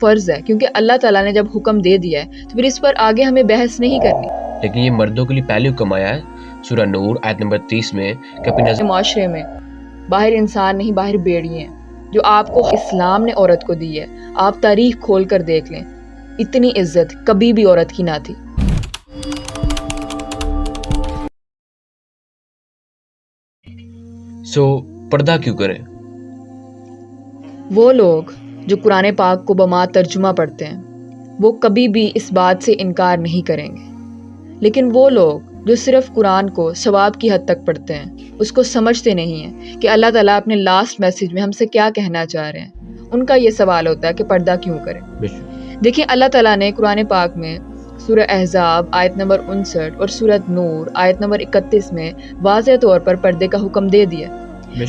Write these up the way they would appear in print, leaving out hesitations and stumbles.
فرض ہے، کیونکہ اللہ تعالیٰ نے جب حکم دے دیا ہے تو پھر اس پر آگے ہمیں بحث نہیں کرنی۔ لیکن یہ مردوں کے لیے پہلے حکم آیا ہے سورہ نور آیت نمبر 30 میں کہ اپنی نظر معاشرے میں باہر انسان نہیں، باہر بیڑی ہیں جو آپ کو اسلام نے عورت کو دی ہے۔ آپ تاریخ کھول کر دیکھ لیں، اتنی عزت کبھی بھی عورت کی نہ تھی۔ پردہ کیوں کریں؟ وہ لوگ جو قرآن پاک کو بما ترجمہ پڑھتے ہیں وہ کبھی بھی اس بات سے انکار نہیں کریں گے، لیکن وہ لوگ جو صرف قرآن کو ثواب کی حد تک پڑھتے ہیں، اس کو سمجھتے نہیں ہیں کہ اللہ تعالیٰ اپنے لاسٹ میسیج میں ہم سے کیا کہنا چاہ رہے ہیں، ان کا یہ سوال ہوتا ہے کہ پردہ کیوں کریں۔ دیکھیں، اللہ تعالیٰ نے قرآن پاک میں سورہ احزاب آیت نمبر 59 اور سورۃ نور آیت نمبر 31 میں واضح طور پر پردے کا حکم دے دیا۔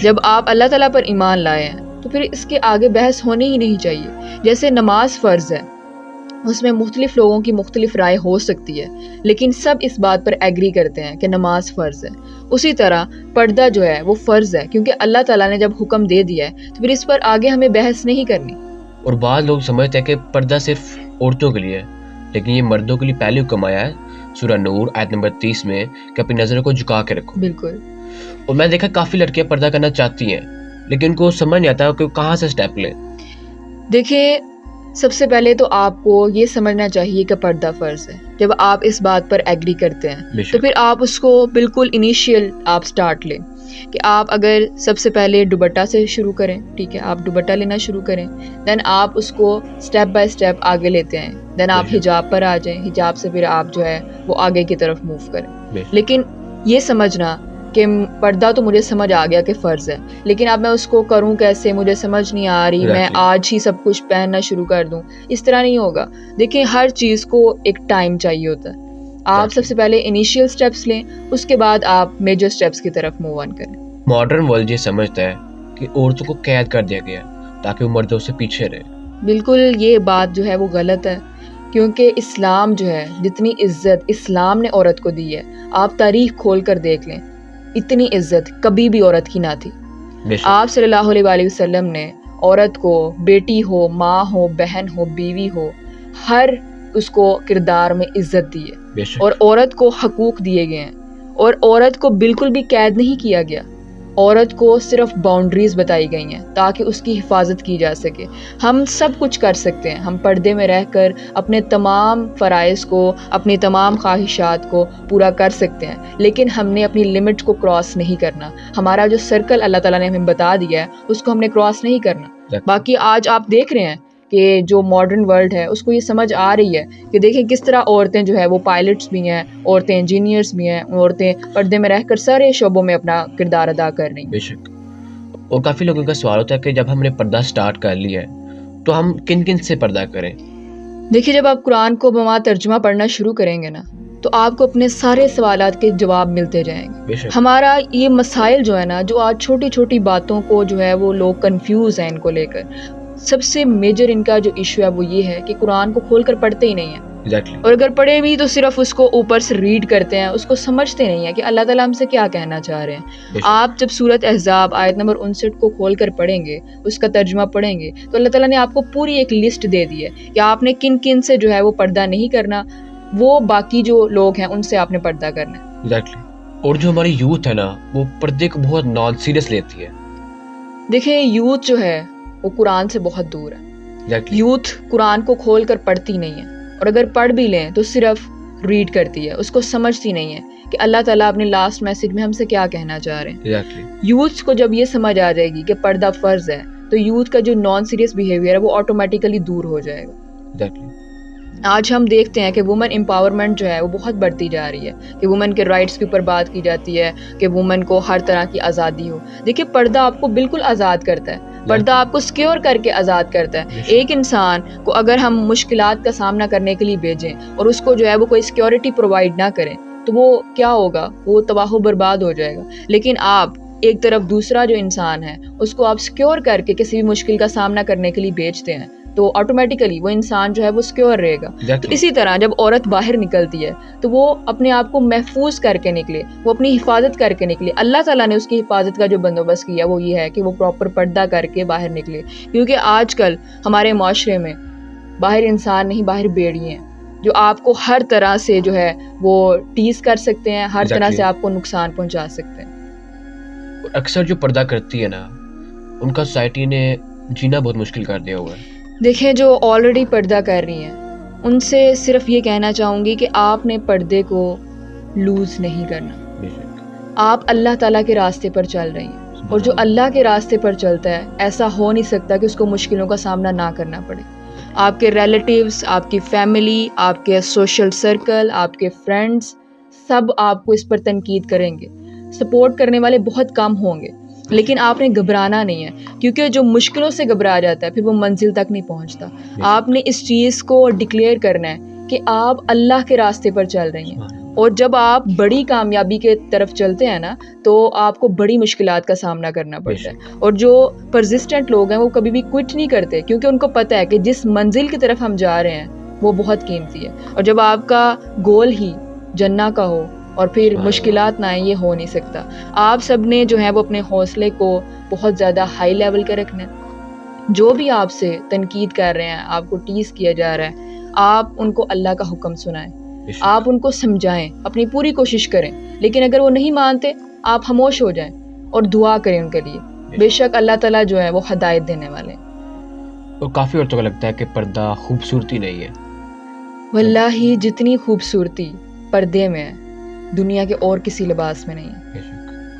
جب آپ اللہ تعالیٰ پر ایمان لائے ہیں تو پھر اس کے آگے بحث ہونی ہی نہیں چاہیے۔ جیسے نماز فرض ہے، اس میں مختلف لوگوں کی مختلف رائے ہو سکتی ہے، لیکن سب اس بات پر ایگری کرتے ہیں کہ نماز فرض ہے۔ اسی طرح پردہ جو ہے وہ فرض ہے، کیونکہ اللہ تعالیٰ نے جب حکم دے دیا ہے تو پھر اس پر آگے ہمیں بحث نہیں کرنی۔ اور بعض لوگ سمجھتے ہیں کہ پردہ صرف عورتوں کے لیے ہے، لیکن یہ مردوں کے لیے پہلے حکم آیا ہے سورہ نور آیت نمبر 30 میں کہ اپنی نظروں کو جھکا کے رکھو۔ بالکل۔ اور میں دیکھا کافی لڑکیاں پردہ کرنا چاہتی ہیں، لیکن ان کو سمجھ نہیں آتا کہ کہاں سے سٹیپ لیں۔ دیکھیں، سب سے پہلے تو آپ کو یہ سمجھنا چاہیے کہ پردہ فرض ہے۔ جب آپ اس بات پر ایگری کرتے ہیں تو پھر آپ اس کو بالکل انیشیل آپ سٹارٹ لیں کہ آپ اگر سب سے پہلے دوپٹہ سے شروع کریں، ٹھیک ہے، آپ دوپٹہ لینا شروع کریں، دین آپ اس کو سٹیپ بائی سٹیپ آگے لیتے ہیں، دین آپ حجاب پر آ جائیں، حجاب سے پھر آپ جو ہے وہ آگے کی طرف موو کریں۔ لیکن یہ سمجھنا کہ پردہ تو مجھے سمجھ آ گیا کہ فرض ہے، لیکن اب میں اس کو کروں کیسے، مجھے سمجھ نہیں آ رہی، میں آج ہی سب کچھ پہننا شروع کر دوں، اس طرح نہیں ہوگا۔ دیکھیں، ہر چیز کو ایک ٹائم چاہیے ہوتا ہے۔ آپ سب سے پہلے انیشیل سٹیپس لیں، اس کے بعد آپ میجر سٹیپس کی طرف موو آن کریں۔ ماڈرن ورلڈ یہ سمجھتا ہے کہ عورتوں کو قید کر دیا گیا تاکہ وہ مردوں سے پیچھے رہے۔ بالکل، یہ بات جو ہے وہ غلط ہے، کیونکہ اسلام جو ہے، جتنی عزت اسلام نے عورت کو دی ہے، آپ تاریخ کھول کر دیکھ لیں، اتنی عزت کبھی بھی عورت کی نہ تھی۔ آپ صلی اللہ علیہ وآلہ وسلم نے عورت کو بیٹی ہو، ماں ہو، بہن ہو، بیوی ہو، ہر اس کو کردار میں عزت دی ہے، اور عورت کو حقوق دیے گئے ہیں، اور عورت کو بالکل بھی قید نہیں کیا گیا۔ عورت کو صرف باؤنڈریز بتائی گئی ہیں تاکہ اس کی حفاظت کی جا سکے۔ ہم سب کچھ کر سکتے ہیں، ہم پردے میں رہ کر اپنے تمام فرائض کو، اپنی تمام خواہشات کو پورا کر سکتے ہیں، لیکن ہم نے اپنی لمٹ کو کراس نہیں کرنا۔ ہمارا جو سرکل اللہ تعالیٰ نے ہمیں بتا دیا ہے اس کو ہم نے کراس نہیں کرنا۔ باقی آج آپ دیکھ رہے ہیں کہ جو ماڈرن ورلڈ ہے اس کو یہ سمجھ آ رہی ہے کہ دیکھیں کس طرح عورتیں جو ہے وہ پائلٹس بھی ہیں، عورتیں انجینئرس بھی ہیں، عورتیں پردے میں رہ کر سارے شعبوں میں اپنا کردار ادا کر رہی ہیں۔ بے شک۔ اور کافی لوگوں کا سوال ہوتا ہے کہ جب ہم نے پردہ سٹارٹ کر لیا ہے تو ہم کن کن سے پردہ کریں؟ دیکھیے، جب آپ قرآن کو بما ترجمہ پڑھنا شروع کریں گے نا تو آپ کو اپنے سارے سوالات کے جواب ملتے جائیں گے۔ ہمارا یہ مسائل جو ہے نا، جو آج چھوٹی چھوٹی باتوں کو جو ہے وہ لوگ کنفیوز ہیں ان کو لے کر، سب سے میجر ان کا جو ایشو ہے وہ یہ ہے کہ قرآن کو کھول کر پڑھتے ہی نہیں ہیں، اور اگر پڑھے بھی تو صرف اس کو اوپر سے ریڈ کرتے ہیں، اس کو سمجھتے نہیں ہیں کہ اللہ تعالیٰ ہم سے کیا کہنا چاہ رہے ہیں۔ آپ جب سورۃ احزاب آیت نمبر 59 کو کھول کر پڑھیں گے، اس کا ترجمہ پڑھیں گے، تو اللہ تعالیٰ نے آپ کو پوری ایک لسٹ دے دی ہے کہ آپ نے کن کن سے جو ہے وہ پردہ نہیں کرنا، وہ باقی جو لوگ ہیں ان سے آپ نے پردہ کرنا ہے۔ اور جو ہماری یوتھ ہے نا، وہ پردے کو بہت نان سیریس لیتی ہے۔ دیکھیں، یوتھ جو ہے وہ قرآن سے بہت دور ہے۔ یوتھ قرآن کو کھول کر پڑھتی نہیں ہے، اور اگر پڑھ بھی لیں تو صرف ریڈ کرتی ہے، اس کو سمجھتی نہیں ہے کہ اللہ تعالیٰ اپنے لاسٹ میسیج میں ہم سے کیا کہنا چاہ رہے ہیں۔ یوتھ کو جب یہ سمجھ آ جائے گی کہ پردہ فرض ہے تو یوتھ کا جو نان سیریس بیہیویئر ہے وہ آٹومیٹیکلی دور ہو جائے گا۔ آج ہم دیکھتے ہیں کہ وومن امپاورمنٹ جو ہے وہ بہت بڑھتی جا رہی ہے، کہ وومن کے رائٹس کے اوپر بات کی جاتی ہے، کہ وومن کو ہر طرح کی آزادی ہو۔ دیکھیں، پردہ آپ کو بالکل آزاد کرتا ہے، پردہ آپ کو سیکیور کر کے آزاد کرتا ہے۔ ایک انسان کو اگر ہم مشکلات کا سامنا کرنے کے لیے بھیجیں اور اس کو جو ہے وہ کوئی سیکیورٹی پرووائڈ نہ کریں تو وہ کیا ہوگا؟ وہ تباہ و برباد ہو جائے گا۔ لیکن آپ ایک طرف دوسرا جو انسان ہے اس کو آپ سیکیور کر کے کسی بھی مشکل کا سامنا کرنے کے لیے بھیجتے ہیں تو آٹومیٹیکلی وہ انسان جو ہے وہ سیکیور رہے گا۔ تو اسی طرح جب عورت باہر نکلتی ہے تو وہ اپنے آپ کو محفوظ کر کے نکلے، وہ اپنی حفاظت کر کے نکلے۔ اللہ تعالیٰ نے اس کی حفاظت کا جو بندوبست کیا وہ یہ ہے کہ وہ پراپر پردہ کر کے باہر نکلے، کیونکہ آج کل ہمارے معاشرے میں باہر انسان نہیں، باہر بیڑی ہیں جو آپ کو ہر طرح سے جو ہے وہ ٹیز کر سکتے ہیں، ہر طرح سے آپ کو نقصان پہنچا سکتے ہیں۔ اکثر جو پردہ کرتی ہے نا ان کا سوسائٹی نے جینا بہت مشکل کر دیا ہوا ہے۔ دیکھیں جو آلریڈی پردہ کر رہی ہیں ان سے صرف یہ کہنا چاہوں گی کہ آپ نے پردے کو لوز نہیں کرنا، آپ اللہ تعالیٰ کے راستے پر چل رہی ہیں، اور جو اللہ کے راستے پر چلتا ہے ایسا ہو نہیں سکتا کہ اس کو مشکلوں کا سامنا نہ کرنا پڑے۔ آپ کے ریلیٹیوز، آپ کی فیملی، آپ کے سوشل سرکل، آپ کے فرینڈز سب آپ کو اس پر تنقید کریں گے، سپورٹ کرنے والے بہت کم ہوں گے، لیکن آپ نے گھبرانا نہیں ہے، کیونکہ جو مشکلوں سے گھبرا جاتا ہے پھر وہ منزل تک نہیں پہنچتا۔ آپ نے اس چیز کو ڈکلیئر کرنا ہے کہ آپ اللہ کے راستے پر چل رہی ہیں، اور جب آپ بڑی کامیابی کے طرف چلتے ہیں نا تو آپ کو بڑی مشکلات کا سامنا کرنا پڑتا ہے، اور جو پرزسٹنٹ لوگ ہیں وہ کبھی بھی کوئٹ نہیں کرتے، کیونکہ ان کو پتہ ہے کہ جس منزل کی طرف ہم جا رہے ہیں وہ بہت قیمتی ہے، اور جب آپ کا گول ہی جنت کا ہو اور پھر مشکلات نہ آئیں، یہ ہو نہیں سکتا۔ آپ سب نے جو ہے وہ اپنے حوصلے کو بہت زیادہ ہائی لیول کا رکھنا ہے۔ جو بھی آپ سے تنقید کر رہے ہیں، آپ کو ٹیز کیا جا رہا ہے، آپ ان کو اللہ کا حکم سنائیں، آپ ان کو سمجھائیں، اپنی پوری کوشش کریں، لیکن اگر وہ نہیں مانتے آپ خاموش ہو جائیں اور دعا کریں ان کے لیے، بے شک اللہ تعالیٰ جو ہے وہ ہدایت دینے والے ہیں۔ اور کافی عورتوں کو لگتا ہے کہ پردہ خوبصورتی نہیں ہے۔ واللہ جتنی خوبصورتی پردے میں ہے دنیا کے اور کسی لباس میں نہیں ہے۔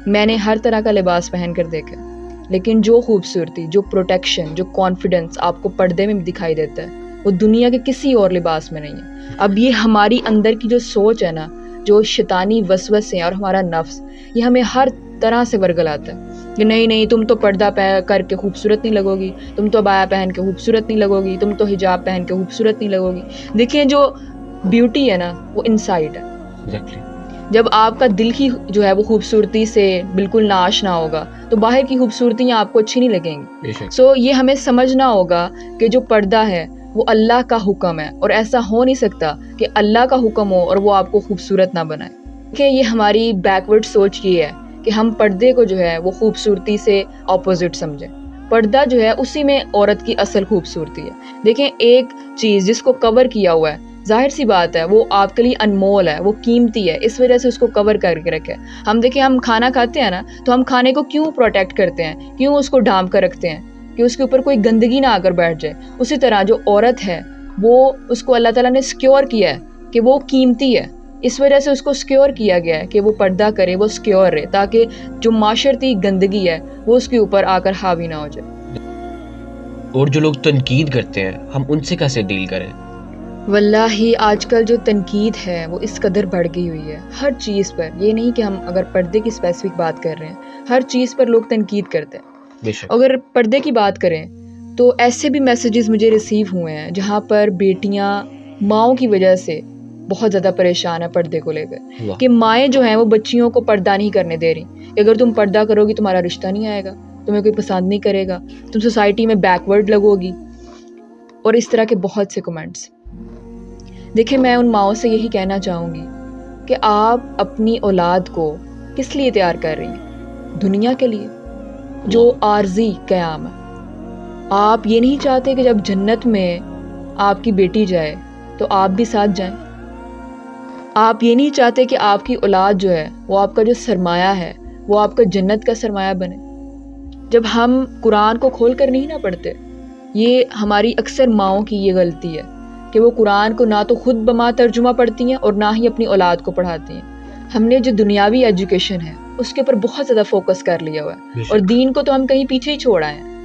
میں نے ہر طرح کا لباس پہن کر دیکھا، لیکن جو خوبصورتی، جو پروٹیکشن، جو کانفیڈنس آپ کو پردے میں دکھائی دیتا ہے وہ دنیا کے کسی اور لباس میں نہیں ہے۔ اب یہ ہماری اندر کی جو سوچ ہے نا، جو شیطانی وسوسے اور ہمارا نفس، یہ ہمیں ہر طرح سے ورگلاتا ہے کہ نہیں تم تو پردہ کر کے خوبصورت نہیں لگو گی، تم تو عبایا پہن کے خوبصورت نہیں لگو گی، تم تو حجاب پہن کے خوبصورت نہیں لگو گی۔ دیکھیں جو بیوٹی ہے نا وہ انسائڈ ہے۔ جب آپ کا دل ہی جو ہے وہ خوبصورتی سے بالکل ناآشنا ہوگا تو باہر کی خوبصورتیاں آپ کو اچھی نہیں لگیں گی۔ سو یہ ہمیں سمجھنا ہوگا کہ جو پردہ ہے وہ اللہ کا حکم ہے، اور ایسا ہو نہیں سکتا کہ اللہ کا حکم ہو اور وہ آپ کو خوبصورت نہ بنائے۔ کہ یہ ہماری بیکورڈ سوچ یہ ہے کہ ہم پردے کو جو ہے وہ خوبصورتی سے اپوزٹ سمجھیں۔ پردہ جو ہے اسی میں عورت کی اصل خوبصورتی ہے۔ دیکھیں ایک چیز جس کو کور کیا ہوا ہے، ظاہر سی بات ہے وہ آپ کے لیے انمول ہے، وہ قیمتی ہے، اس وجہ سے اس کو کور کر کے رکھے۔ ہم دیکھیں ہم کھانا کھاتے ہیں نا تو ہم کھانے کو کیوں پروٹیکٹ کرتے ہیں، کیوں اس کو ڈھانپ کر رکھتے ہیں کہ اس کے اوپر کوئی گندگی نہ آ کر بیٹھ جائے۔ اسی طرح جو عورت ہے وہ اس کو اللہ تعالیٰ نے سیکیور کیا ہے کہ وہ قیمتی ہے، اس وجہ سے اس کو سیکیور کیا گیا ہے کہ وہ پردہ کرے، وہ سیکیور رہے، تاکہ جو معاشرتی گندگی ہے وہ اس کے اوپر آ کر حاوی نہ ہو جائے۔ اور جو لوگ تنقید کرتے ہیں ہم ان سے کیسے ڈیل کریں؟ واللہ آج کل جو تنقید ہے وہ اس قدر بڑھ گئی ہوئی ہے، ہر چیز پر۔ یہ نہیں کہ ہم اگر پردے کی اسپیسیفک بات کر رہے ہیں، ہر چیز پر لوگ تنقید کرتے ہیں۔ اگر پردے کی بات کریں تو ایسے بھی میسیجز مجھے ریسیو ہوئے ہیں جہاں پر بیٹیاں ماؤں کی وجہ سے بہت زیادہ پریشان ہیں پردے کو لے کر، کہ مائیں جو ہیں وہ بچیوں کو پردہ نہیں کرنے دے رہی کہ اگر تم پردہ کرو گی تمہارا رشتہ نہیں آئے گا، تمہیں کوئی پسند نہیں کرے گا، تم سوسائٹی میں بیکورڈ لگو گی، اور اس طرح کے بہت سے کمنٹس۔ دیکھیں میں ان ماؤں سے یہی کہنا چاہوں گی کہ آپ اپنی اولاد کو کس لیے تیار کر رہی ہیں؟ دنیا کے لیے جو عارضی قیام ہے۔ آپ یہ نہیں چاہتے کہ جب جنت میں آپ کی بیٹی جائے تو آپ بھی ساتھ جائیں؟ آپ یہ نہیں چاہتے کہ آپ کی اولاد جو ہے وہ آپ کا جو سرمایہ ہے وہ آپ کا جنت کا سرمایہ بنے؟ جب ہم قرآن کو کھول کر نہیں نہ پڑھتے، یہ ہماری اکثر ماؤں کی یہ غلطی ہے کہ وہ قرآن کو نہ تو خود بما ترجمہ پڑھتی ہیں اور نہ ہی اپنی اولاد کو پڑھاتی ہیں۔ ہم نے جو دنیاوی ایجوکیشن ہے اس کے اوپر بہت زیادہ فوکس کر لیا ہوا ہے، اور دین کو تو ہم کہیں پیچھے ہی چھوڑ آئے ہیں۔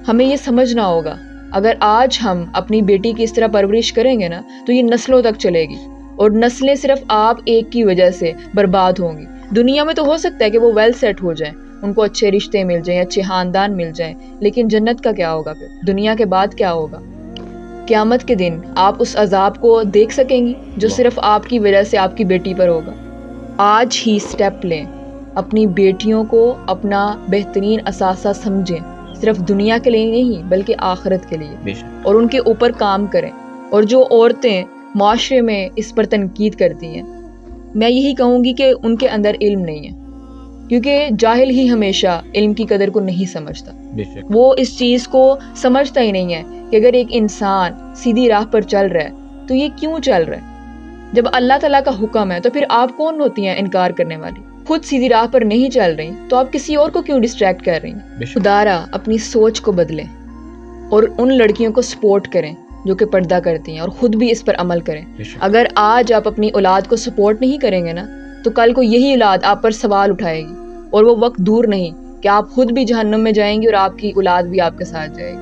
ہمیں یہ سمجھنا ہوگا اگر آج ہم اپنی بیٹی کی اس طرح پرورش کریں گے نا تو یہ نسلوں تک چلے گی، اور نسلیں صرف آپ ایک کی وجہ سے برباد ہوں گی۔ دنیا میں تو ہو سکتا ہے کہ وہ ویل سیٹ ہو جائیں، ان کو اچھے رشتے مل جائیں، اچھے خاندان مل جائیں، لیکن جنت کا کیا ہوگا؟ پھر دنیا کے بعد کیا ہوگا؟ قیامت کے دن آپ اس عذاب کو دیکھ سکیں گی جو صرف آپ کی وجہ سے آپ کی بیٹی پر ہوگا۔ آج ہی سٹیپ لیں، اپنی بیٹیوں کو اپنا بہترین اثاثہ سمجھیں، صرف دنیا کے لیے نہیں بلکہ آخرت کے لیے، اور ان کے اوپر کام کریں۔ اور جو عورتیں معاشرے میں اس پر تنقید کرتی ہیں، میں یہی کہوں گی کہ ان کے اندر علم نہیں ہے، کیونکہ جاہل ہی ہمیشہ علم کی قدر کو نہیں سمجھتا. وہ اس چیز کو سمجھتا ہی نہیں ہے کہ اگر ایک انسان سیدھی راہ پر چل رہا ہے تو یہ کیوں چل رہا ہے. جب اللہ تعالیٰ کا حکم ہے تو پھر آپ کون ہوتی ہیں انکار کرنے والی؟ خود سیدھی راہ پر نہیں چل رہی تو آپ کسی اور کو کیوں ڈسٹریکٹ کر رہی ہیں؟ خدارا اپنی سوچ کو بدلیں اور ان لڑکیوں کو سپورٹ کریں جو کہ پردہ کرتی ہیں، اور خود بھی اس پر عمل کریں. اگر آج آپ اپنی اولاد کو سپورٹ نہیں کریں گے نا تو کل کو یہی اولاد آپ پر سوال اٹھائے گی، اور وہ وقت دور نہیں کہ آپ خود بھی جہنم میں جائیں گی اور آپ کی اولاد بھی آپ کے ساتھ جائے گی.